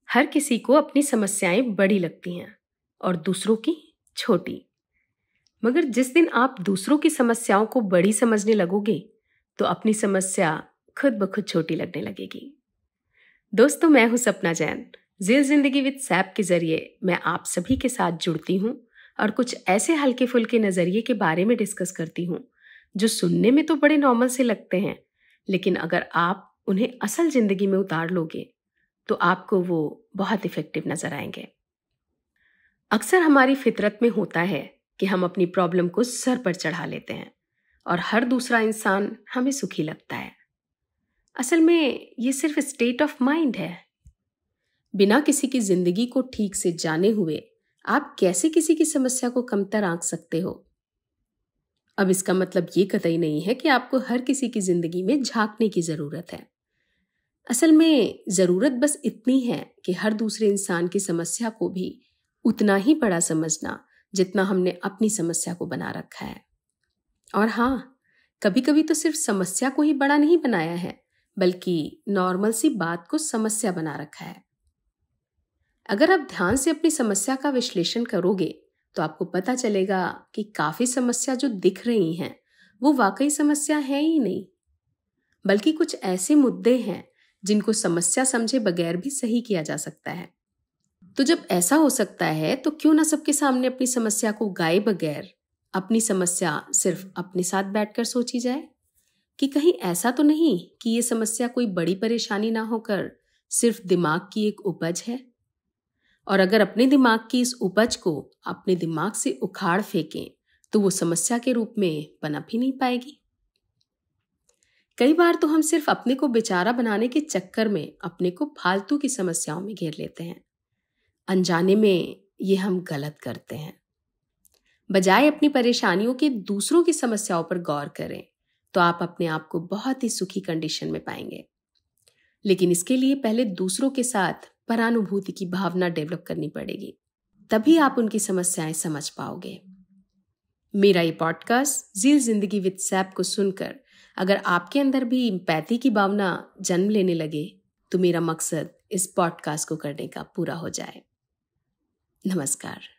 हर किसी को अपनी समस्याएं बड़ी लगती हैं और दूसरों की छोटी। मगर जिस दिन आप दूसरों की समस्याओं को बड़ी समझने लगोगे तो अपनी समस्या खुद ब खुद छोटी लगने लगेगी। दोस्तों, मैं हूं सपना जैन। जील जिंदगी विद सैप के जरिए मैं आप सभी के साथ जुड़ती हूं और कुछ ऐसे हल्के फुल्के नजरिए के बारे में डिस्कस करती हूं जो सुनने में तो बड़े नॉर्मल से लगते हैं, लेकिन अगर आप उन्हें असल जिंदगी में उतार लोगे तो आपको वो बहुत इफेक्टिव नजर आएंगे। अक्सर हमारी फितरत में होता है कि हम अपनी प्रॉब्लम को सर पर चढ़ा लेते हैं और हर दूसरा इंसान हमें सुखी लगता है। असल में ये सिर्फ स्टेट ऑफ माइंड है। बिना किसी की जिंदगी को ठीक से जाने हुए आप कैसे किसी की समस्या को कमतर आंक सकते हो? अब इसका मतलब ये कतई नहीं है कि आपको हर किसी की जिंदगी में झांकने की जरूरत है। असल में जरूरत बस इतनी है कि हर दूसरे इंसान की समस्या को भी उतना ही बड़ा समझना जितना हमने अपनी समस्या को बना रखा है। और हाँ, कभी कभी तो सिर्फ समस्या को ही बड़ा नहीं बनाया है, बल्कि नॉर्मल सी बात को समस्या बना रखा है। अगर आप ध्यान से अपनी समस्या का विश्लेषण करोगे तो आपको पता चलेगा कि काफी समस्या जो दिख रही हैं वो वाकई समस्या है ही नहीं, बल्कि कुछ ऐसे मुद्दे हैं जिनको समस्या समझे बगैर भी सही किया जा सकता है। तो जब ऐसा हो सकता है तो क्यों ना सबके सामने अपनी समस्या को गाए बगैर अपनी समस्या सिर्फ अपने साथ बैठकर सोची जाए कि कहीं ऐसा तो नहीं कि ये समस्या कोई बड़ी परेशानी ना होकर सिर्फ दिमाग की एक उपज है। और अगर अपने दिमाग की इस उपज को अपने दिमाग से उखाड़ फेंकें तो वो समस्या के रूप में पनप ही नहीं पाएगी। कई बार तो हम सिर्फ अपने को बेचारा बनाने के चक्कर में अपने को फालतू की समस्याओं में घेर लेते हैं। अनजाने में ये हम गलत करते हैं। बजाय अपनी परेशानियों के दूसरों की समस्याओं पर गौर करें तो आप अपने आप को बहुत ही सुखी कंडीशन में पाएंगे। लेकिन इसके लिए पहले दूसरों के साथ परानुभूति की भावना डेवलप करनी पड़ेगी, तभी आप उनकी समस्याएं समझ पाओगे। मेरा ये पॉडकास्ट जील जिंदगी विद सैप को सुनकर अगर आपके अंदर भी एम्पैथी की भावना जन्म लेने लगे तो मेरा मकसद इस पॉडकास्ट को करने का पूरा हो जाए। नमस्कार।